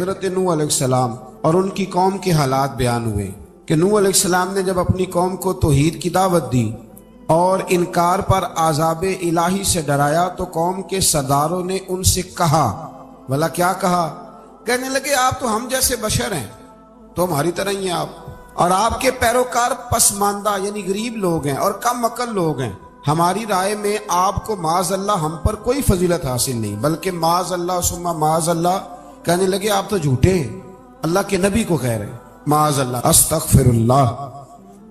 حضرت نوح علیہ السلام اور ان کی قوم کے حالات بیان ہوئے کہ نوح علیہ السلام نے جب اپنی قوم کو توحید کی دعوت دی اور انکار پر عذاب الہی سے ڈرایا تو قوم کے سرداروں نے ان سے کہا، بھلا کیا کہا؟ کہنے لگے آپ تو ہم جیسے بشر ہیں، تو ہماری طرح ہی ہیں آپ، اور آپ کے پیروکار پسماندہ یعنی غریب لوگ ہیں اور کم عقل لوگ ہیں۔ ہماری رائے میں آپ کو معاذ اللہ ہم پر کوئی فضیلت حاصل نہیں، بلکہ معاذ اللہ ثم معاذ اللہ۔ کہنے لگے آپ تو جھوٹے ہیں، اللہ کے نبی کو کہہ رہے ہیں معاذ اللہ، استغفر اللہ۔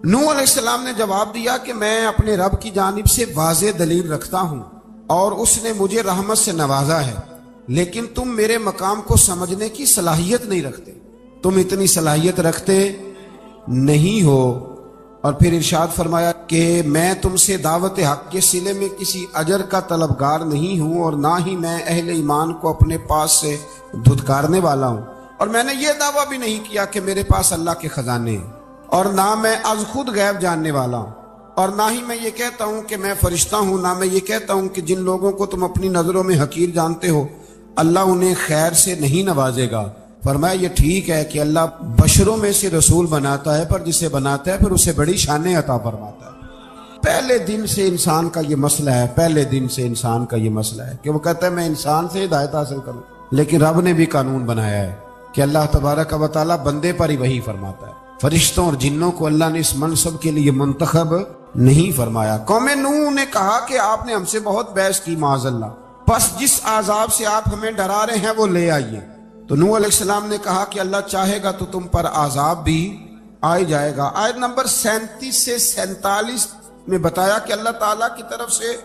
نوح علیہ السلام نے جواب دیا کہ میں اپنے رب کی جانب سے واضح دلیل رکھتا ہوں اور اس نے مجھے رحمت سے نوازا ہے، لیکن تم میرے مقام کو سمجھنے کی صلاحیت نہیں رکھتے، تم اتنی صلاحیت رکھتے نہیں ہو۔ اور پھر ارشاد فرمایا کہ میں تم سے دعوت حق کے صلے میں کسی اجر کا طلبگار نہیں ہوں، اور نہ ہی میں اہل ایمان کو اپنے پاس سے دھتکارنے والا ہوں، اور میں نے یہ دعویٰ بھی نہیں کیا کہ میرے پاس اللہ کے خزانے ہیں، اور نہ میں از خود غیب جاننے والا ہوں، اور نہ ہی میں یہ کہتا ہوں کہ میں فرشتہ ہوں، نہ میں یہ کہتا ہوں کہ جن لوگوں کو تم اپنی نظروں میں حقیر جانتے ہو اللہ انہیں خیر سے نہیں نوازے گا۔ فرمایا یہ ٹھیک ہے کہ اللہ بشروں میں سے رسول بناتا ہے، پر جسے بناتا ہے پھر اسے بڑی شانیں عطا فرماتا ہے۔ پہلے دن سے انسان کا یہ مسئلہ ہے، پہلے دن سے انسان کا یہ مسئلہ ہے کہ وہ کہتا ہے میں انسان سے ہدایت حاصل کروں، لیکن رب نے بھی قانون بنایا ہے کہ اللہ تبارک و تعالیٰ بندے پر ہی وہی فرماتا ہے، فرشتوں اور جنوں کو اللہ نے اس منصب کے لیے منتخب نہیں فرمایا۔ قوم نوح نے کہا کہ آپ نے ہم سے بہت بحث کی معاذ اللہ، بس جس عذاب سے آپ ہمیں ڈرا رہے ہیں وہ لے آئیے۔ تو نوح علیہ السلام نے کہا کہ اللہ چاہے گا تو تم پر عذاب بھی آ جائے گا۔ آیت نمبر 37 سے 47 میں بتایا کہ اللہ تعالیٰ کی طرف سے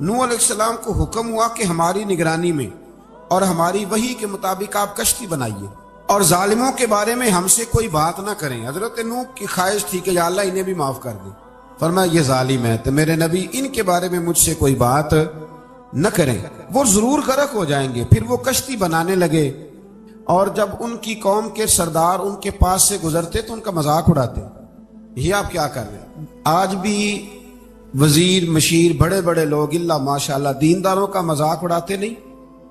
نوح علیہ السلام کو حکم ہوا کہ ہماری نگرانی میں اور ہماری وحی کے مطابق آپ کشتی بنائیے، اور ظالموں کے بارے میں ہم سے کوئی بات نہ کریں۔ حضرت نوح کی خواہش تھی کہ یا اللہ انہیں بھی معاف کر دیں، فرمایا یہ ظالم ہے تو میرے نبی ان کے بارے میں مجھ سے کوئی بات نہ کریں، وہ ضرور غرق ہو جائیں گے۔ پھر وہ کشتی بنانے لگے، اور جب ان کی قوم کے سردار ان کے پاس سے گزرتے تو ان کا مذاق اڑاتے۔ یہ آپ کیا کر رہے ہیں؟ آج بھی وزیر مشیر بڑے بڑے لوگ اللہ ماشاءاللہ دینداروں کا مذاق اڑاتے نہیں؟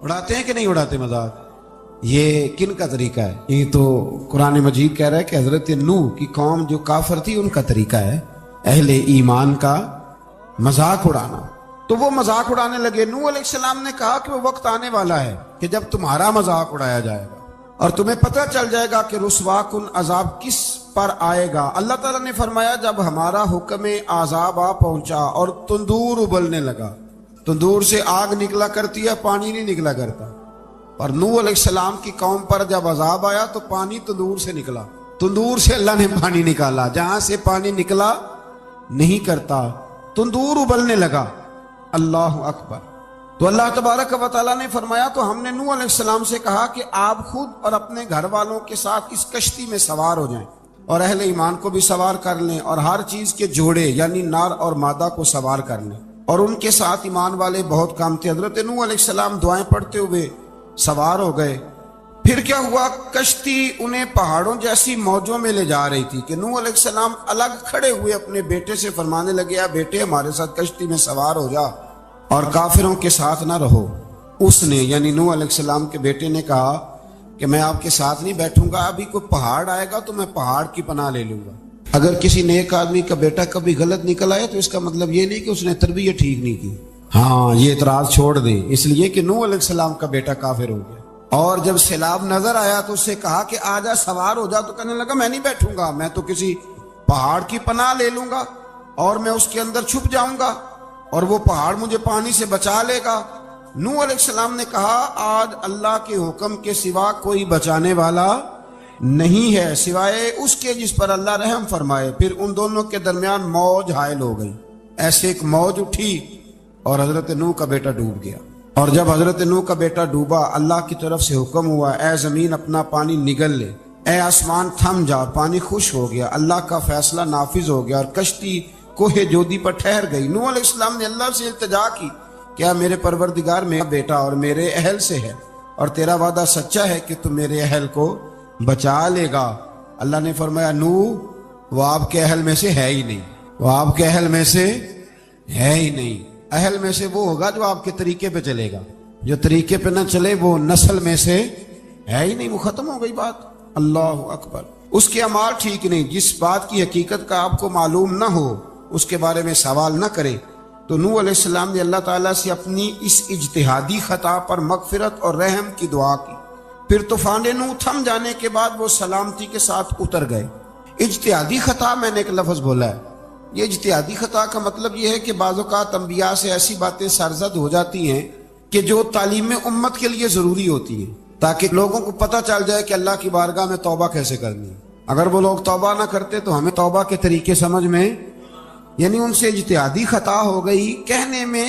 اڑاتے ہیں کہ نہیں اڑاتے مذاق؟ یہ کن کا طریقہ ہے؟ یہ تو قرآن مجید کہہ رہا ہے کہ حضرت نوح کی قوم جو کافر تھی ان کا طریقہ ہے اہل ایمان کا مذاق اڑانا۔ تو وہ مذاق اڑانے لگے۔ نوح علیہ السلام نے کہا کہ وہ وقت آنے والا ہے کہ جب تمہارا مذاق اڑایا جائے گا اور تمہیں پتہ چل جائے گا کہ رسوا کن عذاب کس پر آئے گا۔ اللہ تعالیٰ نے فرمایا جب ہمارا حکم عذاب آ پہنچا اور تندور ابلنے لگا، تندور سے آگ نکلا کرتی ہے، پانی نہیں نکلا کرتا، اور نوح علیہ السلام کی قوم پر جب عذاب آیا تو پانی تندور سے نکلا، تندور سے اللہ نے پانی نکالا، جہاں سے پانی نکلا نہیں کرتا، تندور ابلنے لگا۔ اللہ اکبر۔ تو اللہ تبارک و تعالیٰ نے فرمایا تو ہم نے نوح علیہ السلام سے کہا کہ آپ خود اور اپنے گھر والوں کے ساتھ اس کشتی میں سوار ہو جائیں، اور اہل ایمان کو بھی سوار کر لیں، اور ہر چیز کے جوڑے یعنی نر اور مادہ کو سوار کر لیں، اور ان کے ساتھ ایمان والے بہت کام تھے۔ حضرت نوح علیہ السلام دعائیں پڑھتے ہوئے سوار ہو گئے۔ پھر کیا ہوا؟ کشتی انہیں پہاڑوں جیسی موجوں میں لے جا رہی تھی کہ نوح علیہ السلام الگ کھڑے ہوئے اپنے بیٹے سے فرمانے لگے یا بیٹے ہمارے ساتھ کشتی میں سوار ہو جا اور کافروں کے ساتھ نہ رہو۔ اس نے یعنی نوح علیہ السلام کے بیٹے نے کہا کہ میں آپ کے ساتھ نہیں بیٹھوں گا، ابھی کوئی پہاڑ آئے گا تو میں پہاڑ کی پناہ لے لوں گا۔ اگر کسی نیک آدمی کا بیٹا کبھی غلط نکل آئے تو اس کا مطلب یہ نہیں کہ اس نے تربیت ٹھیک نہیں کی، ہاں یہ اعتراض چھوڑ دیں، اس لیے کہ نوح علیہ السلام کا بیٹا کافر ہو گیا۔ اور جب سیلاب نظر آیا تو اس سے کہا کہ آ جا سوار ہو جا، تو کہنے لگا میں نہیں بیٹھوں گا، میں تو کسی پہاڑ کی پناہ لے لوں گا اور میں اس کے اندر چھپ جاؤں گا اور وہ پہاڑ مجھے پانی سے بچا لے گا۔ نوح علیہ السلام نے کہا آج اللہ کے حکم کے سوا کوئی بچانے والا نہیں ہے سوائے اس کے جس پر اللہ رحم فرمائے۔ پھر ان دونوں کے درمیان موج حائل ہو گئی، ایسے ایک موج اٹھی اور حضرت نوح کا بیٹا ڈوب گیا۔ اور جب حضرت نوح کا بیٹا ڈوبا اللہ کی طرف سے حکم ہوا اے زمین اپنا پانی نگل لے، اے آسمان تھم جا، پانی خوش ہو گیا، اللہ کا فیصلہ نافذ ہو گیا اور کشتی کوہ جودی پر ٹھہر گئی۔ نوح علیہ السلام نے اللہ سے التجا کی کیا میرے پروردگار میرا بیٹا اور میرے اہل سے ہے اور تیرا وعدہ سچا ہے کہ تم میرے اہل کو بچا لے گا۔ اللہ نے فرمایا نوح وہ آپ کے اہل میں سے ہے ہی نہیں، وہ آپ کے اہل میں سے ہے ہی نہیں۔ اہل میں سے وہ ہوگا جو آپ کے طریقے پہ چلے گا، جو طریقے پہ نہ چلے وہ نسل میں سے ہے ہی نہیں, وہ ختم ہو گئی بات. اللہ اکبر. اس کے اعمال ٹھیک نہیں, جس بات کی حقیقت کا آپ کو معلوم نہ ہو اس کے بارے میں سوال نہ کرے. تو نوح علیہ السلام نے اللہ تعالیٰ سے اپنی اس اجتہادی خطا پر مغفرت اور رحم کی دعا کی. پھر طوفان نوح تھم جانے کے بعد وہ سلامتی کے ساتھ اتر گئے. اجتہادی خطا, میں نے ایک لفظ بولا ہے, یہ اجتہادی خطا کا مطلب یہ ہے کہ بعض اوقات انبیاء سے ایسی باتیں سرزد ہو جاتی ہیں کہ جو تعلیم امت کے لیے ضروری ہوتی ہیں, تاکہ لوگوں کو پتہ چل جائے کہ اللہ کی بارگاہ میں توبہ کیسے کرنی ہے. اگر وہ لوگ توبہ نہ کرتے تو ہمیں توبہ کے طریقے سمجھ میں, یعنی ان سے اجتہادی خطا ہو گئی, کہنے میں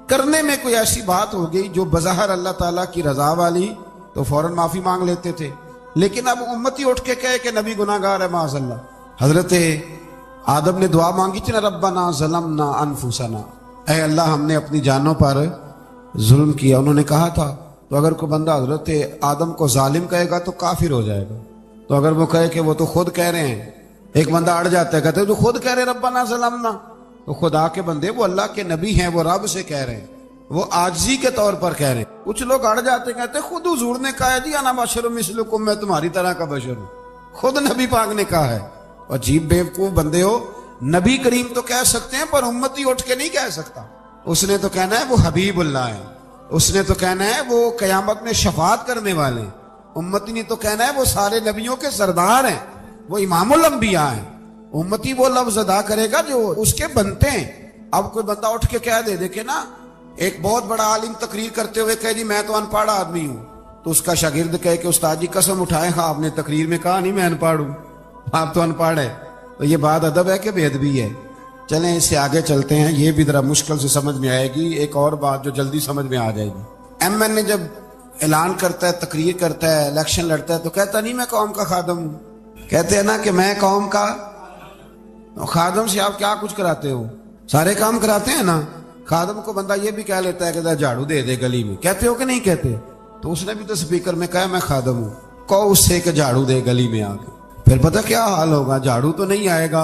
کرنے میں کوئی ایسی بات ہو گئی جو بظاہر اللہ تعالیٰ کی رضا والی, تو فوراً معافی مانگ لیتے تھے. لیکن اب امتی اٹھ کے کہے کہ نبی گناہ گار ہے معاذ اللہ. حضرت آدم نے دعا مانگی تھی نا, ربنا ظلمنا انفسنا, اے اللہ ہم نے اپنی جانوں پر ظلم کیا. انہوں نے کہا تھا تو اگر کوئی بندہ حضرت آدم کو ظالم کہے گا تو کافر ہو جائے گا. تو اگر وہ کہے کہ وہ تو خود کہہ رہے ہیں, ایک بندہ اڑ جاتا ہے, کہتے ہیں تو خود کہہ رہے ربنا ظلمنا, تو خدا کے بندے وہ اللہ کے نبی ہیں, وہ رب سے کہہ رہے ہیں, وہ عاجزی کے طور پر کہہ رہے ہیں. کچھ لوگ اڑ جاتے کہتے ہیں خود حضور نے کہا ہے جی انا بشر مثلکم, میں تمہاری طرح کا بشر ہوں, خود نبی پاک نے کہا ہے. عجیب بیوقوف بندے ہو, نبی کریم تو کہہ سکتے ہیں پر امتی اٹھ کے نہیں کہہ سکتا. اس نے تو کہنا ہے وہ حبیب اللہ ہے, اس نے تو کہنا ہے وہ قیامت میں شفاعت کرنے والے ہیں. امتی نے تو کہنا ہے وہ سارے نبیوں کے سردار ہیں, وہ امام الانبیاء ہیں. امتی وہ لفظ ادا کرے گا جو اس کے بنتے ہیں. اب کوئی بندہ اٹھ کے کہہ دے, دیکھے نا ایک بہت بڑا عالم تقریر کرتے ہوئے کہے جی میں تو ان پڑھ آدمی ہوں, تو اس کا شاگرد کہے کہ استاد جی قسم اٹھائے, ہاں آپ نے تقریر میں کہا نہیں میں ان پڑھ ہوں, آپ تو ان پڑھ ہے. تو یہ بات ادب ہے کہ بے ادبی ہے؟ چلیں اس سے آگے چلتے ہیں, یہ بھی ذرا مشکل سے سمجھ میں آئے گی. ایک اور بات جو جلدی سمجھ میں آ جائے گی. ایم این اے جب اعلان کرتا ہے, تقریر کرتا ہے, الیکشن لڑتا ہے, تو کہتا نہیں میں قوم کا خادم ہوں. کہتے ہیں نا کہ میں قوم کا خادم سے آپ کیا کچھ کراتے ہو, سارے کام کراتے ہیں نا. خادم کو بندہ یہ بھی کہہ لیتا ہے کہ جھاڑو دے دے گلی میں, کہتے ہو کہ نہیں کہتے؟ تو اس نے بھی تو سپیکر میں کہا میں خادم ہوں, کہو اس سے کہ جھاڑو دے گلی میں آ کے. پھر پتہ کیا حال ہوگا, جھاڑو تو نہیں آئے گا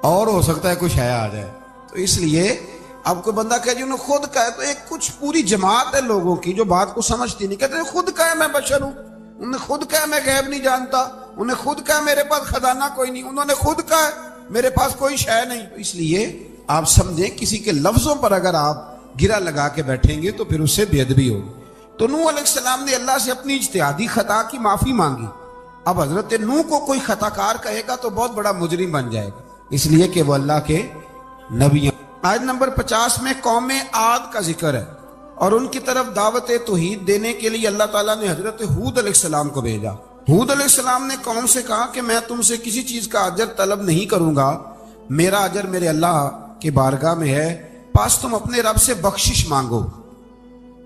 اور ہو سکتا ہے کچھ ہے آ جائے. تو اس لیے اب کوئی بندہ کہے جی انہوں نے خود کہا ہے, تو ایک کچھ پوری جماعت ہے لوگوں کی جو بات کو سمجھتی نہیں. کہتے خود کہا میں بشر ہوں, انہوں نے خود کہا میں غیب نہیں جانتا, انہوں نے خود کہا میرے پاس خزانہ کوئی نہیں, انہوں نے خود کہا میرے پاس کوئی شے نہیں. اس لیے آپ سمجھیں کسی کے لفظوں پر اگر آپ گرا لگا کے بیٹھیں گے تو پھر اس سے بے ادبی ہوگی. تو نوح علیہ السلام نے اللہ سے اپنی اجتہادی خطا کی معافی مانگی. اب حضرت نوح کو کوئی خطا کار کہے گا تو بہت بڑا مجرم بن جائے گا, اس لیے کہ وہ اللہ کے نبی ہیں. آیت نمبر 50 میں قوم عاد کا ذکر ہے, اور ان کی طرف دعوت توحید دینے کے لیے اللہ تعالیٰ نے حضرت ہود علیہ السلام کو بھیجا. ہود علیہ السلام نے قوم سے کہا کہ میں تم سے کسی چیز کا اجر طلب نہیں کروں گا, میرا اجر میرے اللہ کی بارگاہ میں ہے, پاس تم اپنے رب سے بخشش مانگو,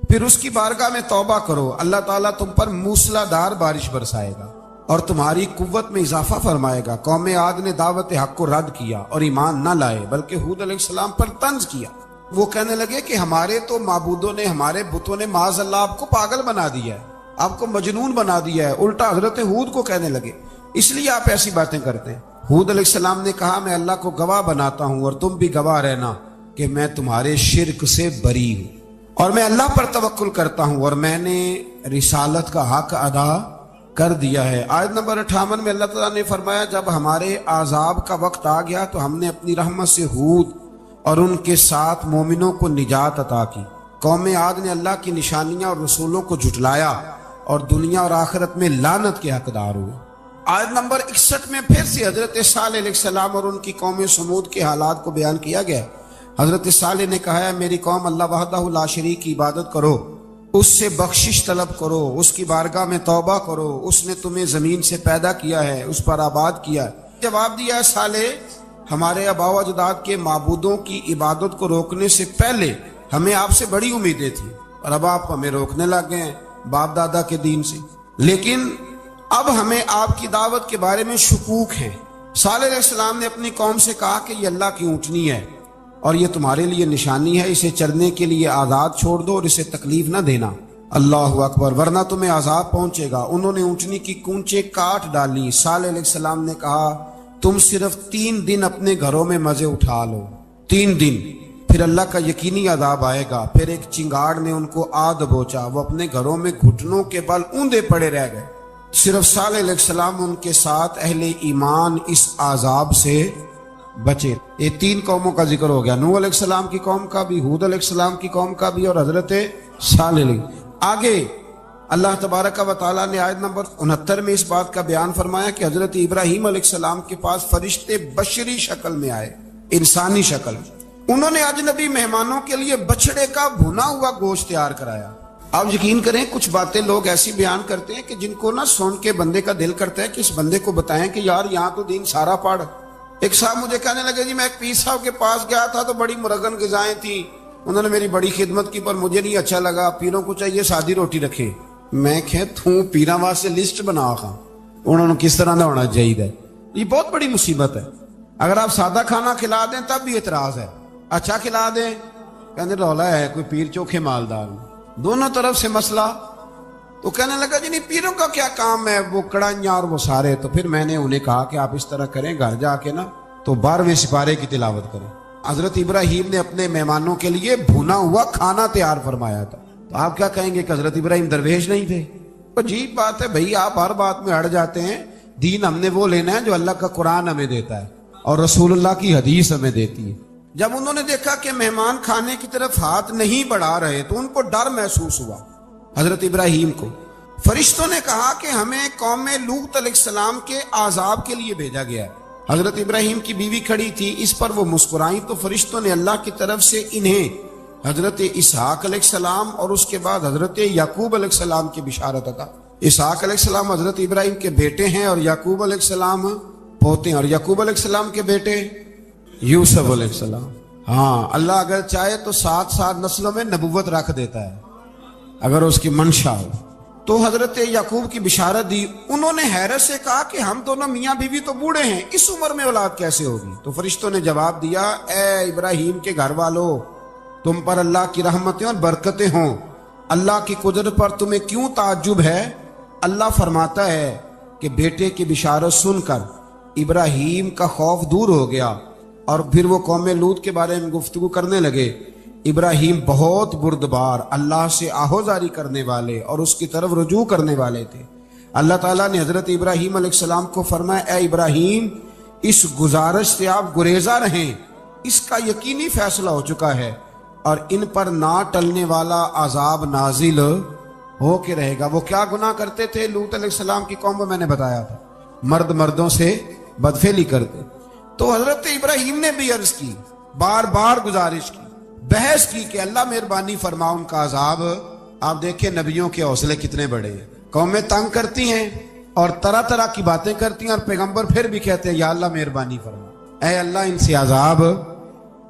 پھر اس کی بارگاہ میں توبہ کرو, اللہ تعالیٰ تم پر موسلا دار بارش برسائے گا اور تمہاری قوت میں اضافہ فرمائے گا. قوم عاد نے دعوت حق کو رد کیا اور ایمان نہ لائے, بلکہ ہود علیہ السلام پر طنز کیا. وہ کہنے لگے کہ ہمارے تو معبودوں نے, ہمارے بتوں نے معاذ اللہ آپ کو پاگل بنا دیا ہے, آپ کو مجنون بنا دیا ہے. الٹا حضرت ہود کو کہنے لگے اس لیے آپ ایسی باتیں کرتے ہیں. ہود علیہ السلام نے کہا میں اللہ کو گواہ بناتا ہوں اور تم بھی گواہ رہنا کہ میں تمہارے شرک سے بری ہوں, اور میں اللہ پر توکل کرتا ہوں, اور میں نے رسالت کا حق ادا کر دیا ہے. آیت نمبر 58 میں اللہ تعالیٰ نے فرمایا جب ہمارے عذاب کا وقت آ گیا تو ہم نے اپنی رحمت سے ہود اور ان کے ساتھ مومنوں کو نجات عطا کی. قوم عاد نے اللہ کی نشانیاں اور رسولوں کو جھٹلایا اور دنیا اور آخرت میں لعنت کے حقدار ہوئے. آیت نمبر 61 میں پھر سے حضرت صالح علیہ السلام اور ان کی قوم سمود کے حالات کو بیان کیا گیا. حضرت صالح نے کہا ہے میری قوم اللہ وحدہ لا شریک کی عبادت کرو, اس سے بخشش طلب کرو, اس کی بارگاہ میں توبہ کرو, اس نے تمہیں زمین سے پیدا کیا ہے, اس پر آباد کیا ہے. جواب دیا ہے صالح ہمارے آباء و اجداد کے معبودوں کی عبادت کو روکنے سے پہلے ہمیں آپ سے بڑی امیدیں تھیں, اور اب آپ ہمیں روکنے لگ گئے ہیں باپ دادا کے دین سے, لیکن اب ہمیں آپ کی دعوت کے بارے میں شکوک ہیں. صالح علیہ السلام نے اپنی قوم سے کہا کہ یہ اللہ کی اونٹنی ہے اور یہ تمہارے لیے نشانی ہے, اسے چرنے کے لیے آزاد چھوڑ دو اور اسے تکلیف نہ دینا. اللہ اکبر, ورنہ تمہیں عذاب پہنچے گا. انہوں نے اونٹنی کی کونچیں کاٹ ڈالی. صالح علیہ السلام نے کہا تم صرف 3 دن اپنے گھروں میں مزے اٹھا لو, 3 دن, پھر اللہ کا یقینی عذاب آئے گا۔ پھر ایک چنگاڑ نے ان کو آ دبوچا، وہ اپنے گھروں میں گھٹنوں کے بل اوندے پڑے رہ گئے۔ صرف صالح علیہ السلام ان کے ساتھ اہل ایمان اس عذاب سے بچے۔ یہ 3 قوموں کا ذکر ہو گیا، نوح علیہ السلام کی قوم کا بھی، ہود علیہ السلام کی قوم کا بھی، اور حضرت صالح علیہ۔ آگے اللہ تبارک و تعالیٰ نے آیت نمبر 69 میں اس بات کا بیان فرمایا کہ حضرت ابراہیم علیہ السلام کے پاس فرشتے بشری شکل میں آئے، انسانی شکل میں۔ انہوں نے اجنبی مہمانوں کے لیے بچڑے کا بھنا ہوا گوشت تیار کرایا۔ آپ یقین کریں کچھ باتیں لوگ ایسی بیان کرتے ہیں کہ جن کو نہ سن کے بندے کا دل کرتا ہے کہ اس بندے کو بتائیں کہ یار یہاں تو دین سارا پڑھ۔ ایک صاحب مجھے کہنے لگے جی میں ایک پیر صاحب کے پاس گیا تھا تو بڑی مرغن غذائیں تھیں، انہوں نے میری بڑی خدمت کی پر مجھے نہیں اچھا لگا، پیروں کو چاہیے سادی روٹی رکھے۔ میں کہ تو پیراں واسطے لسٹ بنا خاں انہوں نے کس طرح کا ہونا چاہیے۔ یہ بہت بڑی مصیبت ہے۔ اگر آپ سادہ کھانا کھلا دیں تب بھی اعتراض ہے، اچھا کھلا دیں کہنے رولا ہے کوئی پیر چوکھے مالدار، دونوں طرف سے مسئلہ۔ تو کہنے لگا جی نہیں پیروں کا کیا کام ہے، وہ کڑائیاں اور وہ سارے۔ تو پھر میں نے انہیں کہا کہ آپ اس طرح کریں، گھر جا کے نا تو 12ویں سپارے کی تلاوت کریں۔ حضرت ابراہیم نے اپنے مہمانوں کے لیے بھونا ہوا کھانا تیار فرمایا تھا۔ تو آپ کیا کہیں گے کہ حضرت ابراہیم درویش نہیں تھے؟ عجیب بات ہے بھائی، آپ ہر بات میں اڑ جاتے ہیں۔ دین ہم نے وہ لینا ہے جو اللہ کا قرآن ہمیں دیتا ہے اور رسول اللہ کی حدیث ہمیں دیتی ہے۔ جب انہوں نے دیکھا کہ مہمان کھانے کی طرف ہاتھ نہیں بڑھا رہے تو ان کو ڈر محسوس ہوا۔ حضرت ابراہیم کو فرشتوں نے کہا کہ ہمیں قوم لوط علیہ السلام کے عذاب کے لیے بھیجا گیا ہے۔ حضرت ابراہیم کی بیوی کھڑی تھی، اس پر وہ مسکرائیں تو فرشتوں نے اللہ کی طرف سے انہیں حضرت اسحاق علیہ السلام اور اس کے بعد حضرت یعقوب علیہ السلام کی بشارت عطا۔ اسحاق علیہ السلام حضرت ابراہیم کے بیٹے ہیں اور یعقوب علیہ السلام پوتے ہیں، اور یعقوب علیہ السلام کے بیٹے یوسف علیہ السلام۔ ہاں اللہ اگر چاہے تو 7 نسلوں میں نبوت رکھ دیتا ہے اگر اس کی منشا ہو۔ تو حضرت یعقوب کی بشارت دی۔ انہوں نے حیرت سے کہا کہ ہم دونوں میاں بیوی تو بوڑھے ہیں، اس عمر میں اولاد کیسے ہوگی؟ تو فرشتوں نے جواب دیا، اے ابراہیم کے گھر والو، تم پر اللہ کی رحمتیں اور برکتیں ہوں، اللہ کی قدرت پر تمہیں کیوں تعجب ہے؟ اللہ فرماتا ہے کہ بیٹے کی بشارت سن کر ابراہیم کا خوف دور ہو گیا اور پھر وہ قوم لوط کے بارے میں گفتگو کرنے لگے۔ ابراہیم بہت بردبار، اللہ سے آہوزاری کرنے والے اور اس کی طرف رجوع کرنے والے تھے۔ اللہ تعالیٰ نے حضرت ابراہیم علیہ السلام کو فرمایا، اے ابراہیم اس گزارش سے آپ گریزاں رہیں، اس کا یقینی فیصلہ ہو چکا ہے اور ان پر نہ ٹلنے والا عذاب نازل ہو کے رہے گا۔ وہ کیا گناہ کرتے تھے؟ لوط علیہ السلام کی قوم کو میں نے بتایا تھا، مرد مردوں سے بدفعلی کرتے۔ تو حضرت ابراہیم نے بھی عرض کی، بار بار گزارش کی، بحث کی کہ اللہ مہربانی فرما ان کا عذاب۔ آپ دیکھیں نبیوں کے حوصلے کتنے بڑے ہیں، قومیں تنگ کرتی ہیں اور طرح طرح کی باتیں کرتی ہیں اور پیغمبر پھر بھی کہتے ہیں یا اللہ مہربانی فرما، اے اللہ ان سے عذاب۔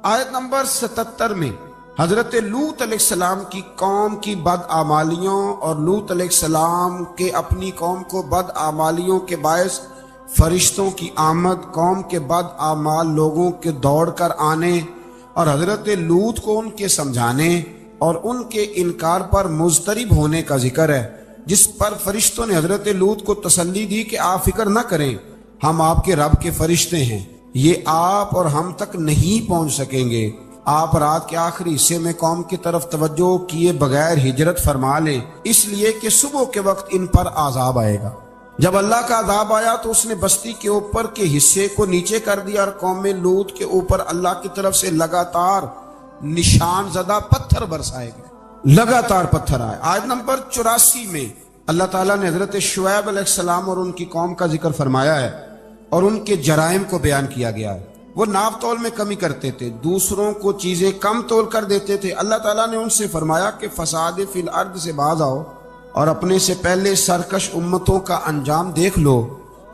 آیت نمبر 77 میں حضرت لوط علیہ السلام کی قوم کی بدعمالیوں اور لوط علیہ السلام کے اپنی قوم کو بدعمالیوں کے باعث فرشتوں کی آمد، قوم کے بدعمال لوگوں کے دوڑ کر آنے اور حضرت لوط کو ان کے سمجھانے اور ان کے انکار پر مضطرب ہونے کا ذکر ہے، جس پر فرشتوں نے حضرت لوط کو تسلی دی کہ آپ فکر نہ کریں، ہم آپ کے رب کے فرشتے ہیں، یہ آپ اور ہم تک نہیں پہنچ سکیں گے۔ آپ رات کے آخری حصے میں قوم کی طرف توجہ کیے بغیر ہجرت فرما لیں، اس لیے کہ صبح کے وقت ان پر عذاب آئے گا۔ جب اللہ کا عذاب آیا تو اس نے بستی کے اوپر کے حصے کو نیچے کر دیا اور قوم لوط کے اوپر اللہ کی طرف سے لگاتار نشان زدہ پتھر برسائے گئے، لگاتار پتھر آئے۔ آیت نمبر 84 میں اللہ تعالیٰ نے حضرت شعیب علیہ السلام اور ان کی قوم کا ذکر فرمایا ہے اور ان کے جرائم کو بیان کیا گیا ہے۔ وہ ناپ تول میں کمی کرتے تھے، دوسروں کو چیزیں کم تول کر دیتے تھے۔ اللہ تعالیٰ نے ان سے فرمایا کہ فساد فی الارض سے باز آؤ اور اپنے سے پہلے سرکش امتوں کا انجام دیکھ لو۔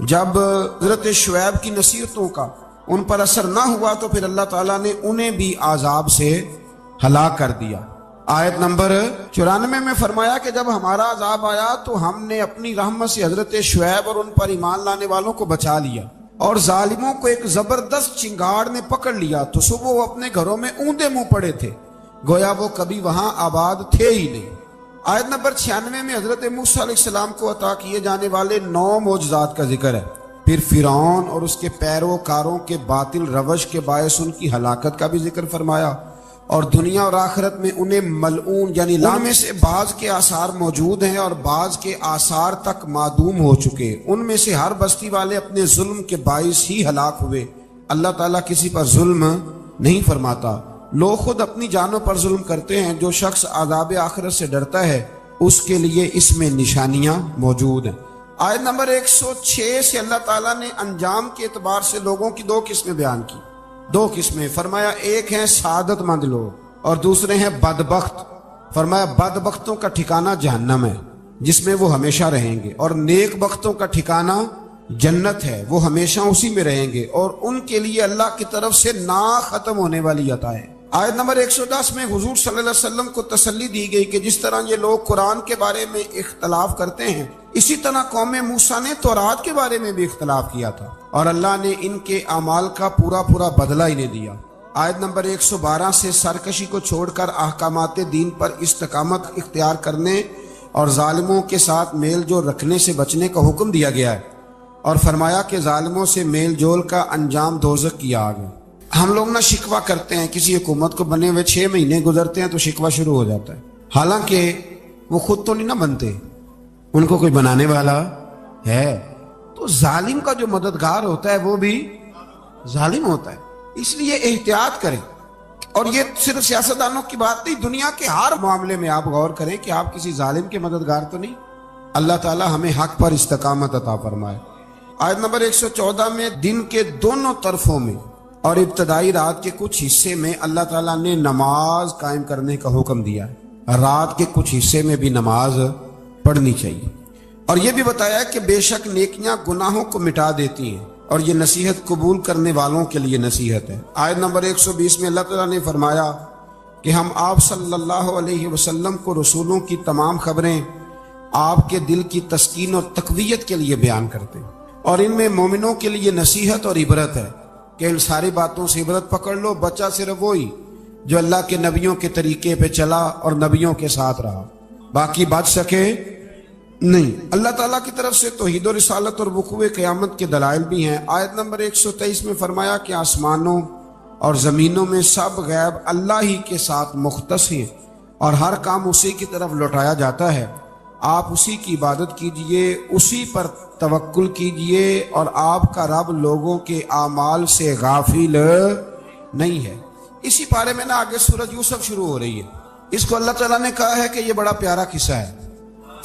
جب حضرت شعیب کی نصیحتوں کا ان پر اثر نہ ہوا تو پھر اللہ تعالیٰ نے انہیں بھی عذاب سے ہلاک کر دیا۔ آیت نمبر 94 میں فرمایا کہ جب ہمارا عذاب آیا تو ہم نے اپنی رحمت سے حضرت شعیب اور ان پر ایمان لانے والوں کو بچا لیا اور ظالموں کو ایک زبردست چنگاڑ نے پکڑ لیا تو صبح وہ اپنے گھروں میں اوندے منہ پڑے تھے، گویا وہ کبھی وہاں آباد تھے ہی نہیں۔ آیت نمبر 96 میں حضرت موسیٰ علیہ السلام کو عطا کیے جانے والے 9 معجزات کا ذکر ہے۔ پھر فرعون اور اس کے پیروکاروں کے باطل روش کے باعث ان کی ہلاکت کا بھی ذکر فرمایا۔ اور دنیا اور آخرت میں انہیں ملعون یعنی ان میں سے بعض کے آثار موجود ہیں اور بعض کے آثار تک معدوم ہو چکے. ان میں سے ہر بستی والے اپنے ظلم کے باعث ہی ہلاک ہوئے. اللہ تعالیٰ کسی پر ظلم نہیں فرماتا. لوگ خود اپنی جانوں پر ظلم کرتے ہیں. جو شخص عذاب آخرت سے ڈرتا ہے اس کے لیے اس میں نشانیاں موجود ہیں. آیت نمبر 106 سے اللہ تعالیٰ نے انجام کے اعتبار سے لوگوں کی دو قسمیں بیان کی. دو قسمیں فرمایا، ایک ہیں سعادت مند لوگ اور دوسرے ہیں بدبخت. فرمایا بدبختوں کا ٹھکانہ جہنم ہے جس میں وہ ہمیشہ رہیں گے، اور نیک بختوں کا ٹھکانہ جنت ہے، وہ ہمیشہ اسی میں رہیں گے، اور ان کے لیے اللہ کی طرف سے نا ختم ہونے والی عطا ہے. آیت نمبر 110 میں حضور صلی اللہ علیہ وسلم کو تسلی دی گئی کہ جس طرح یہ لوگ قرآن کے بارے میں اختلاف کرتے ہیں، اسی طرح قوم موسیٰ نے تورات کے بارے میں بھی اختلاف کیا تھا، اور اللہ نے ان کے اعمال کا پورا بدلہ انہیں دیا. آیت نمبر 112 سے سرکشی کو چھوڑ کر احکامات دین پر استقامت اختیار کرنے اور ظالموں کے ساتھ میل جول رکھنے سے بچنے کا حکم دیا گیا ہے، اور فرمایا کہ ظالموں سے میل جول کا انجام دوزخ کی آگ ہے. ہم لوگ نہ شکوہ کرتے ہیں، کسی حکومت کو بنے ہوئے 6 مہینے گزرتے ہیں تو شکوہ شروع ہو جاتا ہے، حالانکہ وہ خود تو نہیں نہ بنتے، ان کو کوئی بنانے والا ہے. تو ظالم کا جو مددگار ہوتا ہے وہ بھی ظالم ہوتا ہے. اس لیے احتیاط کریں. اور یہ صرف سیاستدانوں کی بات نہیں، دنیا کے ہر معاملے میں آپ غور کریں کہ آپ کسی ظالم کے مددگار تو نہیں. اللہ تعالی ہمیں حق پر استقامت عطا فرمائے. آیت نمبر 114 میں دن کے دونوں طرفوں میں اور ابتدائی رات کے کچھ حصے میں اللہ تعالیٰ نے نماز قائم کرنے کا حکم دیا ہے. رات کے کچھ حصے میں بھی نماز پڑھنی چاہیے، اور یہ بھی بتایا کہ بے شک نیکیاں گناہوں کو مٹا دیتی ہیں، اور یہ نصیحت قبول کرنے والوں کے لیے نصیحت ہے. آیت نمبر 120 میں اللہ تعالیٰ نے فرمایا کہ ہم آپ صلی اللہ علیہ وسلم کو رسولوں کی تمام خبریں آپ کے دل کی تسکین اور تقویت کے لیے بیان کرتے ہیں، اور ان میں مومنوں کے لیے نصیحت اور عبرت ہے کہ ان ساری باتوں سے عبرت پکڑ لو. بچہ صرف وہی جو اللہ کے نبیوں کے طریقے پہ چلا اور نبیوں کے ساتھ رہا، باقی بچ سکے نہیں. اللہ تعالیٰ کی طرف سے توحید و رسالت اور وقوع قیامت کے دلائل بھی ہیں. آیت نمبر 123 میں فرمایا کہ آسمانوں اور زمینوں میں سب غیب اللہ ہی کے ساتھ مختص ہیں، اور ہر کام اسی کی طرف لوٹایا جاتا ہے. آپ اسی کی عبادت کیجئے، اسی پر توکل کیجئے، اور آپ کا رب لوگوں کے اعمال سے غافل نہیں ہے. اسی پارے میں آگے سورۃ یوسف شروع ہو رہی ہے. اس کو اللہ تعالیٰ نے کہا ہے کہ یہ بڑا پیارا قصہ ہے،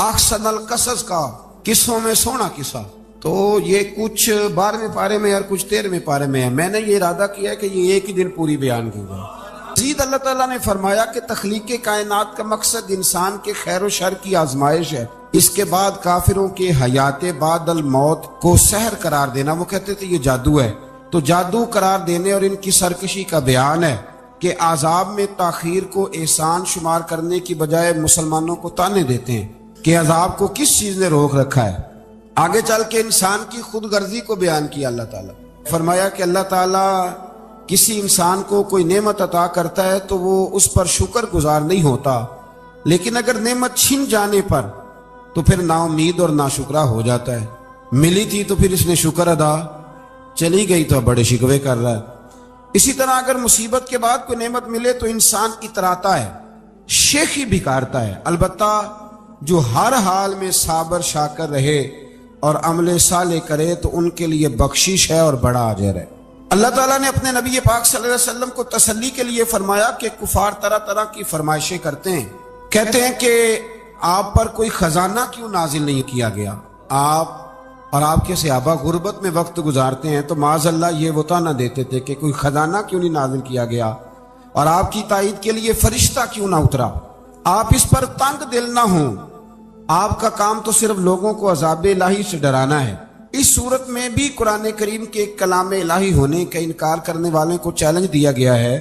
احسن القصص کا، قصوں میں سونا قصہ. تو یہ کچھ 12ویں پارے میں اور کچھ 13ویں پارے میں ہے. میں نے یہ ارادہ کیا ہے کہ یہ ایک ہی دن پوری بیان کی جائے. مزید اللہ تعالیٰ نے فرمایا کہ تخلیق کائنات کا مقصد انسان کے خیر و شر کی آزمائش ہے. اس کے بعد کافروں کے حیات بعد الموت کو سحر قرار دینا. وہ کہتے تھے یہ جادو ہے، تو جادو قرار دینے اور ان کی سرکشی کا بیان ہے کہ عذاب میں تاخیر کو احسان شمار کرنے کی بجائے مسلمانوں کو تانے دیتے ہیں کہ عذاب کو کس چیز نے روک رکھا ہے. آگے چل کے انسان کی خود غرضی کو بیان کیا اللہ تعالیٰ. فرمایا کہ اللہ تعالیٰ کسی انسان کو کوئی نعمت عطا کرتا ہے تو وہ اس پر شکر گزار نہیں ہوتا، لیکن اگر نعمت چھن جانے پر تو پھر نا امید اور ناشکرا ہو جاتا ہے. ملی تھی تو پھر اس نے شکر ادا، چلی گئی تو بڑے شکوے کر رہا ہے. اسی طرح اگر مصیبت کے بعد کوئی نعمت ملے تو انسان اتراتا ہے، شیخی بھی کارتا ہے. البتہ جو ہر حال میں صابر شاکر رہے اور عمل صالح کرے تو ان کے لیے بخشش ہے اور بڑا اجر ہے. اللہ تعالیٰ نے اپنے نبی پاک صلی اللہ علیہ وسلم کو تسلی کے لیے فرمایا کہ کفار طرح طرح کی فرمائشیں کرتے ہیں، کہتے ہیں کہ آپ پر کوئی خزانہ کیوں نازل نہیں کیا گیا. آپ اور آپ کے صحابہ غربت میں وقت گزارتے ہیں تو معاذ اللہ یہ وہ نہ دیتے تھے کہ کوئی خزانہ کیوں نہیں نازل کیا گیا، اور آپ کی تائید کے لیے فرشتہ کیوں نہ اترا. آپ اس پر تنگ دل نہ ہوں، آپ کا کام تو صرف لوگوں کو عذاب الہی سے ڈرانا ہے. اس صورت میں بھی قرآن کریم کے کلام الہی ہونے کا انکار کرنے والوں کو چیلنج دیا گیا ہے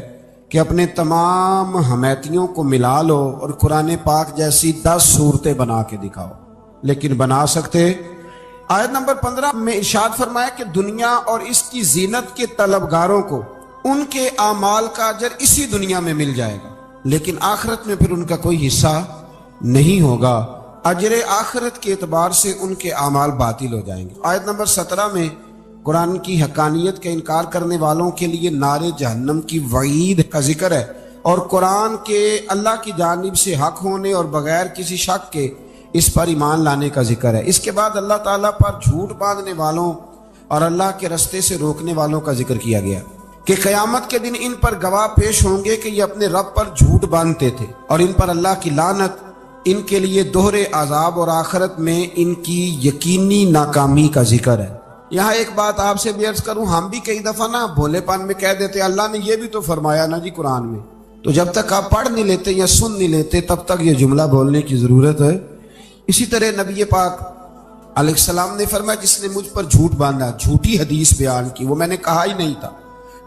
کہ اپنے تمام حمیتیوں کو ملا لو اور قرآن پاک جیسی 10 صورتیں بنا کے دکھاؤ، لیکن بنا سکتے. آیت نمبر 15 میں ارشاد فرمایا کہ دنیا اور اس کی زینت کے طلبگاروں کو ان کے اعمال کا اجر اسی دنیا میں مل جائے گا، لیکن آخرت میں پھر ان کا کوئی حصہ نہیں ہوگا. اجر آخرت کے اعتبار سے ان کے اعمال باطل ہو جائیں گے. آیت نمبر 17 میں قرآن کی حقانیت کا انکار کرنے والوں کے لیے نار جہنم کی وعید کا ذکر ہے. اور قرآن کے اللہ کی جانب سے حق ہونے اور بغیر کسی شک کے اس پر ایمان لانے کا ذکر ہے۔ اس کے بعد اللہ تعالیٰ پر جھوٹ باندھنے والوں اور اللہ کے رستے سے روکنے والوں کا ذکر کیا گیا کہ قیامت کے دن ان پر گواہ پیش ہوں گے کہ یہ اپنے رب پر جھوٹ باندھتے تھے، اور ان پر اللہ کی لعنت، ان کے لیے دوہرے عذاب اور آخرت میں ان کی یقینی ناکامی کا ذکر ہے۔ یہاں ایک بات آپ سے بھی عرض کروں، ہم بھی کئی دفعہ نا بھولے پن میں کہہ دیتے اللہ نے یہ بھی تو فرمایا نا جی قرآن میں، تو جب تک آپ پڑھ نہیں لیتے یا سن نہیں لیتے تب تک یہ جملہ بولنے کی ضرورت ہے۔ اسی طرح نبی پاک علیہ السلام نے فرمایا جس نے مجھ پر جھوٹ باندھا، جھوٹی حدیث بیان کی، وہ میں نے کہا ہی نہیں تھا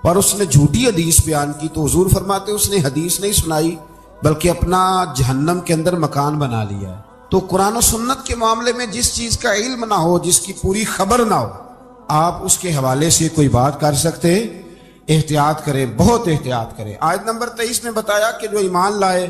پر اس نے جھوٹی حدیث بیان کی، تو حضور فرماتے اس نے حدیث نہیں سنائی بلکہ اپنا جہنم کے اندر مکان بنا لیا ہے۔ تو قرآن و سنت کے معاملے میں جس چیز کا علم نہ ہو، جس کی پوری خبر نہ ہو، آپ اس کے حوالے سے کوئی بات کر سکتے، احتیاط کریں، بہت احتیاط کریں۔ آیت نمبر 23 میں بتایا کہ جو ایمان لائے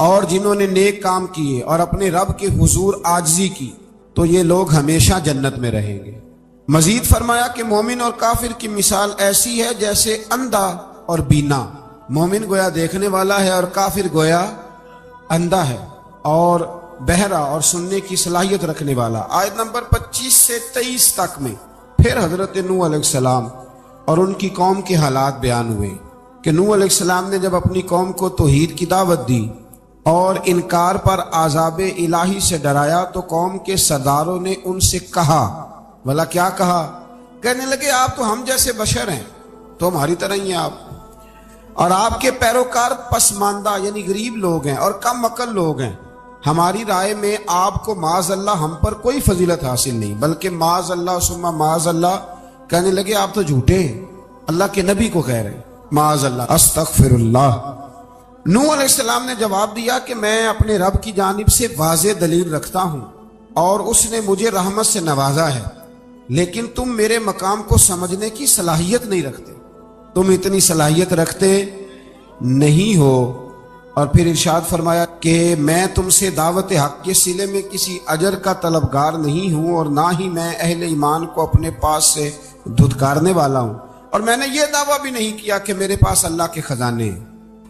اور جنہوں نے نیک کام کیے اور اپنے رب کے حضور عاجزی کی تو یہ لوگ ہمیشہ جنت میں رہیں گے۔ مزید فرمایا کہ مومن اور کافر کی مثال ایسی ہے جیسے اندھا اور بینا، مومن گویا دیکھنے والا ہے اور کافر گویا اندھا ہے اور بہرا اور سننے کی صلاحیت رکھنے والا۔ آیت نمبر 25 سے 23 تک میں پھر حضرت نوح علیہ السلام اور ان کی قوم کے حالات بیان ہوئے کہ نوح علیہ السلام نے جب اپنی قوم کو توحید کی دعوت دی اور انکار پر عذاب الہی سے ڈرایا تو قوم کے سرداروں نے ان سے کہا، بھلا کیا کہا؟ کہنے لگے آپ تو ہم جیسے بشر ہیں، تو ہماری طرح ہی ہیں آپ، اور آپ کے پیروکار پسماندہ یعنی غریب لوگ ہیں اور کم عقل لوگ ہیں، ہماری رائے میں آپ کو معاذ اللہ ہم پر کوئی فضیلت حاصل نہیں، بلکہ معاذ اللہ ثم معاذ اللہ۔ کہنے لگے آپ تو جھوٹے ہیں، اللہ کے نبی کو کہہ رہے ہیں معاذ اللہ، استغفر اللہ۔ نوح علیہ السلام نے جواب دیا کہ میں اپنے رب کی جانب سے واضح دلیل رکھتا ہوں اور اس نے مجھے رحمت سے نوازا ہے، لیکن تم میرے مقام کو سمجھنے کی صلاحیت نہیں رکھتے، تم اتنی صلاحیت رکھتے نہیں ہو۔ اور پھر ارشاد فرمایا کہ میں تم سے دعوت حق کے صلے میں کسی اجر کا طلبگار نہیں ہوں اور نہ ہی میں اہل ایمان کو اپنے پاس سے دھتکارنے والا ہوں، اور میں نے یہ دعویٰ بھی نہیں کیا کہ میرے پاس اللہ کے خزانے ہیں،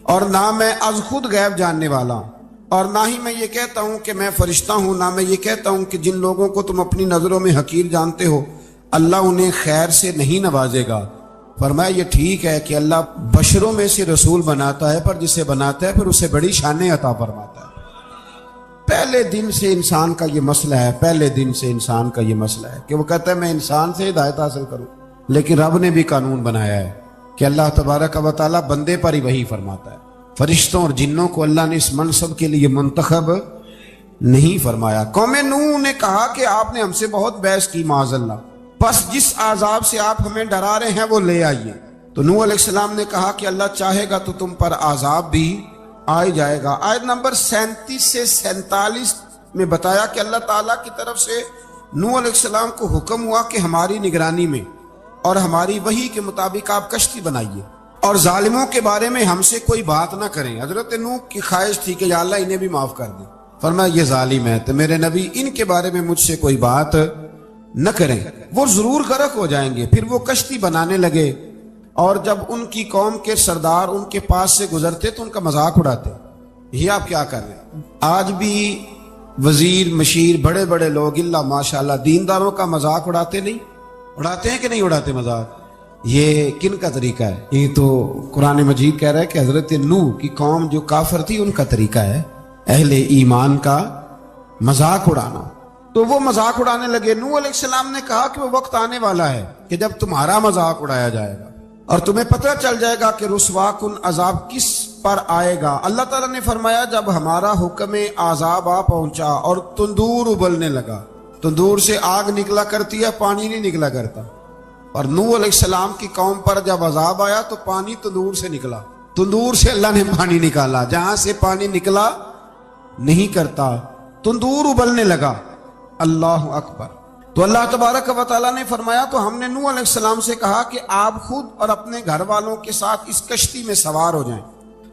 اور نہ میں از خود غیب جاننے والا ہوں، اور نہ ہی میں یہ کہتا ہوں کہ میں فرشتہ ہوں، نہ میں یہ کہتا ہوں کہ جن لوگوں کو تم اپنی نظروں میں حقیر جانتے ہو اللہ انہیں خیر سے نہیں نوازے گا۔ فرمایا یہ ٹھیک ہے کہ اللہ بشروں میں سے رسول بناتا ہے، پر جسے بناتا ہے پھر اسے بڑی شانیں عطا فرماتا ہے۔ پہلے دن سے انسان کا یہ مسئلہ ہے، پہلے دن سے انسان کا یہ مسئلہ ہے کہ وہ کہتا ہے میں انسان سے ہدایت حاصل کروں، لیکن رب نے بھی قانون بنایا ہے کہ اللہ تبارک و تعالیٰ بندے پر ہی وحی فرماتا ہے، فرشتوں اور جنوں کو اللہ نے اس منصب کے لیے منتخب نہیں فرمایا۔ قوم نوح نے کہا کہ آپ نے ہم سے بہت بحث کی معاذ اللہ، بس جس عذاب سے آپ ہمیں ڈرا رہے ہیں وہ لے آئیے۔ تو نوح علیہ السلام نے کہا کہ اللہ چاہے گا تو تم پر عذاب بھی آ جائے گا۔ آیت نمبر 37 سے 47 میں بتایا کہ اللہ تعالیٰ کی طرف سے نوح علیہ السلام کو حکم ہوا کہ ہماری نگرانی میں اور ہماری وحی کے مطابق آپ کشتی بنائیے اور ظالموں کے بارے میں ہم سے کوئی بات نہ کریں۔ حضرت نوح کی خواہش تھی کہ یا اللہ انہیں بھی معاف کر دیں، فرمایا یہ ظالم ہے تو میرے نبی ان کے بارے میں مجھ سے کوئی بات نہ کریں، وہ ضرور غرق ہو جائیں گے۔ پھر وہ کشتی بنانے لگے اور جب ان کی قوم کے سردار ان کے پاس سے گزرتے تو ان کا مذاق اڑاتے۔ یہ آپ کیا کر رہے ہیں؟ آج بھی وزیر مشیر بڑے بڑے لوگ اللہ ماشاءاللہ دینداروں کا مذاق اڑاتے نہیں؟ اڑاتے ہیں کہ نہیں اڑاتے مذاق؟ یہ کن کا طریقہ ہے؟ یہ تو قرآن مجید کہہ رہا ہے کہ حضرت نوح کی قوم جو کافر تھی ان کا طریقہ ہے اہل ایمان کا مذاق اڑانا۔ تو وہ مذاق اڑانے لگے۔ نوح علیہ السلام نے کہا کہ وہ وقت آنے والا ہے کہ جب تمہارا مذاق اڑایا جائے گا اور تمہیں پتہ چل جائے گا کہ رسوا کن عذاب کس پر آئے گا۔ اللہ تعالیٰ نے فرمایا جب ہمارا حکم عذاب آ پہنچا اور تندور ابلنے لگا، تندور سے آگ نکلا کرتی ہے، پانی نہیں نکلا کرتا، اور نوح علیہ السلام کی قوم پر جب عذاب آیا تو پانی تندور سے نکلا، تندور سے اللہ نے پانی نکالا، جہاں سے پانی نکلا نہیں کرتا، تندور ابلنے لگا۔ اللہ اکبر۔ تو اللہ تبارک و تعالیٰ نے فرمایا تو ہم نے نوح علیہ السلام سے کہا کہ آپ خود اور اپنے گھر والوں کے ساتھ اس کشتی میں سوار ہو جائیں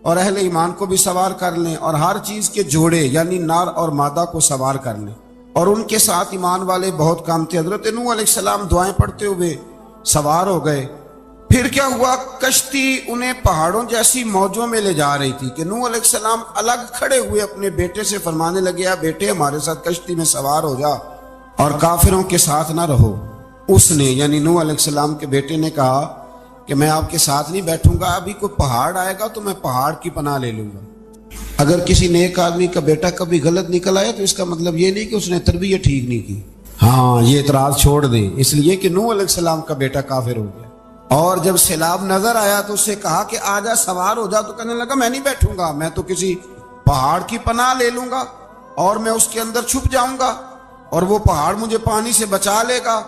اور اہل ایمان کو بھی سوار کر لیں اور ہر چیز کے جوڑے یعنی نار اور مادہ کو سوار کر لیں، اور ان کے ساتھ ایمان والے بہت کام تھے۔ حضرت نوح علیہ السلام دعائیں پڑھتے ہوئے سوار ہو گئے۔ پھر کیا ہوا، کشتی انہیں پہاڑوں جیسی موجوں میں لے جا رہی تھی کہ نوح علیہ السلام الگ کھڑے ہوئے اپنے بیٹے سے فرمانے لگے، بیٹے ہمارے ساتھ کشتی میں سوار ہو جا اور کافروں کے ساتھ نہ رہو۔ اس نے یعنی نوح علیہ السلام کے بیٹے نے کہا کہ میں آپ کے ساتھ نہیں بیٹھوں گا، ابھی کوئی پہاڑ آئے گا تو میں پہاڑ کی پناہ لے لوں گا۔ اگر کسی نیک آدمی کا بیٹا کبھی غلط نکل آیا تو اس کا مطلب یہ نہیں کہ اس نے تربیت ٹھیک نہیں کی، ہاں یہ اعتراض چھوڑ دیں، اس لیے کہ نوح علیہ السلام کا بیٹا کافر ہو گیا۔ اور جب سیلاب نظر آیا تو اس سے کہا کہ آجا سوار ہو جا، تو کہنے لگا میں نہیں بیٹھوں گا، میں تو کسی پہاڑ کی پناہ لے لوں گا اور میں اس کے اندر چھپ جاؤں گا اور وہ پہاڑ مجھے پانی سے بچا لے گا۔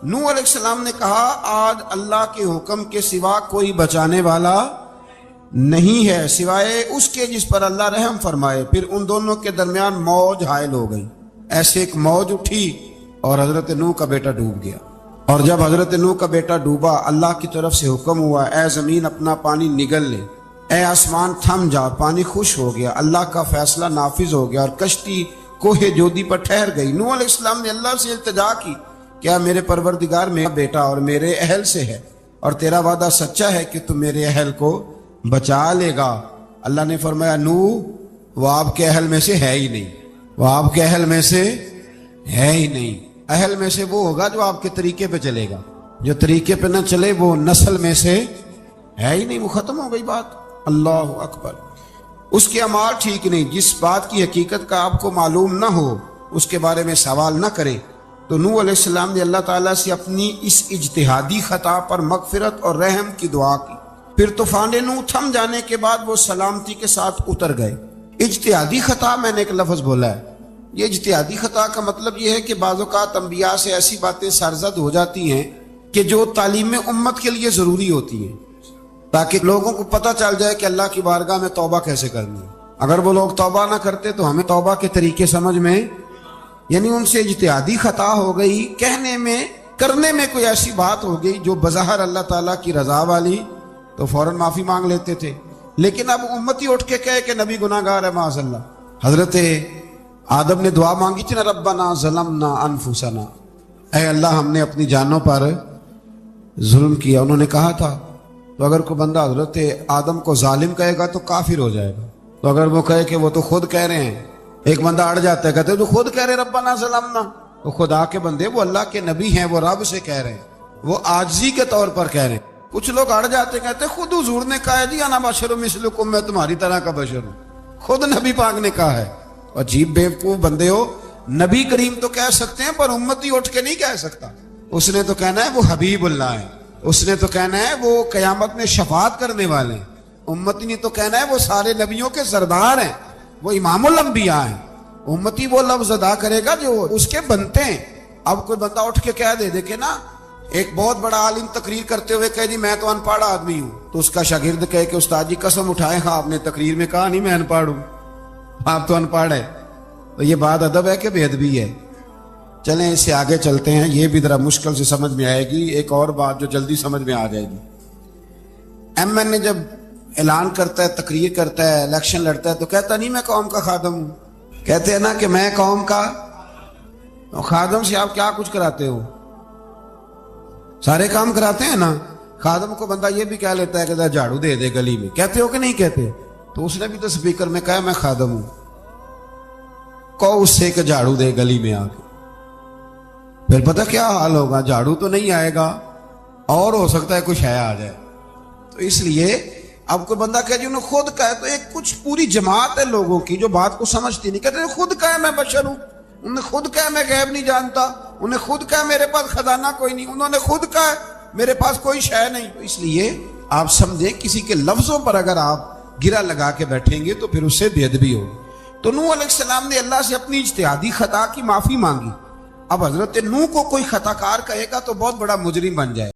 نوح علیہ السلام نے کہا آج اللہ کے حکم کے سوا کوئی بچانے والا نہیں ہے سوائے اس کے جس پر اللہ رحم فرمائے۔ پھر ان دونوں کے درمیان موج حائل ہو گئی، ایسے ایک موج اٹھی اور حضرت نوح کا بیٹا ڈوب گیا۔ اور جب حضرت نوح کا بیٹا ڈوبا، اللہ کی طرف سے حکم ہوا اے زمین اپنا پانی نگل لے، اے آسمان تھم جا، پانی خوش ہو گیا، اللہ کا فیصلہ نافذ ہو گیا اور کشتی کوہ جودی پر ٹھہر گئی۔ نوح علیہ السلام نے اللہ سے التجا کی، کیا میرے پروردگار میرا بیٹا اور میرے اہل سے ہے اور تیرا وعدہ سچا ہے کہ تم میرے اہل کو بچا لے گا؟ اللہ نے فرمایا نوح وہ آپ کے اہل میں سے ہے ہی نہیں، وہ آپ کے اہل میں سے ہے ہی نہیں۔ اہل میں سے وہ ہوگا جو آپ کے طریقے پہ چلے گا، جو طریقے پہ نہ چلے وہ نسل میں سے ہے ہی نہیں، وہ ختم ہو گئی بات۔ اللہ اکبر۔ اس کے اعمال ٹھیک نہیں، جس بات کی حقیقت کا آپ کو معلوم نہ ہو اس کے بارے میں سوال نہ کرے۔ تو نوح علیہ السلام نے اللہ تعالیٰ سے اپنی اس اجتہادی خطا پر مغفرت اور رحم کی دعا کی۔ پھر طوفان نوح تھم جانے کے بعد وہ سلامتی کے ساتھ اتر گئے۔ اجتہادی خطا میں نے ایک لفظ بولا ہے، یہ اجتہادی خطا کا مطلب یہ ہے کہ بعض اوقات انبیاء سے ایسی باتیں سرزد ہو جاتی ہیں کہ جو تعلیم امت کے لیے ضروری ہوتی ہیں، تاکہ لوگوں کو پتہ چل جائے کہ اللہ کی بارگاہ میں توبہ کیسے کرنی ہے۔ اگر وہ لوگ توبہ نہ کرتے تو ہمیں توبہ کے طریقے سمجھ میں، یعنی ان سے اجتہادی خطا ہو گئی، کہنے میں کرنے میں کوئی ایسی بات ہو گئی جو بظاہر اللہ تعالیٰ کی رضا والی، تو فوراً معافی مانگ لیتے تھے۔ لیکن اب امتی اٹھ کے کہے کہ نبی گناہ گار ہے معاذ اللہ۔ حضرت آدم نے دعا مانگی تھی نا، ربنا ظلمنا انفسنا، اے اللہ ہم نے اپنی جانوں پر ظلم کیا، انہوں نے کہا تھا۔ تو اگر کوئی بندہ حضرت آدم کو ظالم کہے گا تو کافر ہو جائے گا، تو اگر وہ کہے کہ وہ تو خود کہہ رہے ہیں، ایک بندہ اڑ جاتا ہے کہتے ہیں تو خود کہہ رہے ربنا ظلمنا، تو خدا کے بندے وہ اللہ کے نبی ہیں، وہ رب سے کہہ رہے ہیں، وہ عاجزی کے طور پر کہہ رہے ہیں۔ کچھ لوگ اڑ جاتے کہتے ہیں خود حضور نے کہا ہے جی انا بشر مثلکم، میں تمہاری طرح کا بشر ہوں، خود نبی پاک نے کہا ہے۔ عجیب بیوقوف بندے ہو، نبی کریم تو کہہ سکتے ہیں پر امتی اٹھ کے نہیں کہہ سکتا۔ اس نے تو کہنا ہے وہ حبیب اللہ ہے، اس نے تو کہنا ہے وہ قیامت میں شفاعت کرنے والے ہیں، امتی نے تو کہنا ہے وہ سارے نبیوں کے سردار ہیں، وہ امام الانبیاء ہیں۔ امتی وہ لفظ ادا کرے گا جو اس کے بنتے ہیں۔ اب کوئی بندہ اٹھ کے کہہ دے، دیکھے نا ایک بہت بڑا عالم تقریر کرتے ہوئے کہے جی میں تو ان پڑھ آدمی ہوں، تو اس کا شاگرد کہے کہ استاد جی قسم اٹھائے ہاں آپ نے تقریر میں کہا نہیں میں ان پڑھ ہوں، آپ تو ان پڑھ ہے۔ تو یہ بات ادب ہے کہ بے ادبی ہے؟ چلیں اس سے آگے چلتے ہیں، یہ بھی ذرا مشکل سے سمجھ میں آئے گی، ایک اور بات جو جلدی سمجھ میں آ جائے گی۔ ایم این اے جب اعلان کرتا ہے، تقریر کرتا ہے، الیکشن لڑتا ہے تو کہتا نہیں میں قوم کا خادم ہوں، کہتے ہیں نا کہ میں قوم کا خادم سے آپ کیا کچھ کراتے ہو؟ سارے کام کراتے ہیں نا۔ خادم کو بندہ یہ بھی کہہ لیتا ہے کہ جھاڑو دے دے گلی میں، کہتے ہو کہ نہیں کہتے؟ تو اس نے بھی تو سپیکر میں کہا میں خادم ہوں، کہو اس سے کہ جھاڑو دے گلی میں آ کے، پھر پتہ کیا حال ہوگا؟ جھاڑو تو نہیں آئے گا اور ہو سکتا ہے کچھ ہے آ جائے۔ تو اس لیے اب کوئی بندہ کہے جی انہوں نے خود کہا، تو ایک کچھ پوری جماعت ہے لوگوں کی جو بات کو سمجھتی نہیں، کہتے خود کہا میں بشر ہوں، انہوں نے خود کہا میں غیب نہیں جانتا، انہوں نے خود کہا میرے پاس خزانہ کوئی نہیں، انہوں نے خود کہا میرے پاس کوئی شے نہیں۔ تو اس لیے آپ سمجھیں کسی کے لفظوں پر اگر آپ گرا لگا کے بیٹھیں گے تو پھر اس سے بے ادبی ہوگی۔ تو نوح علیہ السلام نے اللہ سے اپنی اجتہادی خطا کی معافی مانگی۔ اب حضرت نوح کو کوئی خطا کار کہے گا تو بہت بڑا مجرم بن جائے۔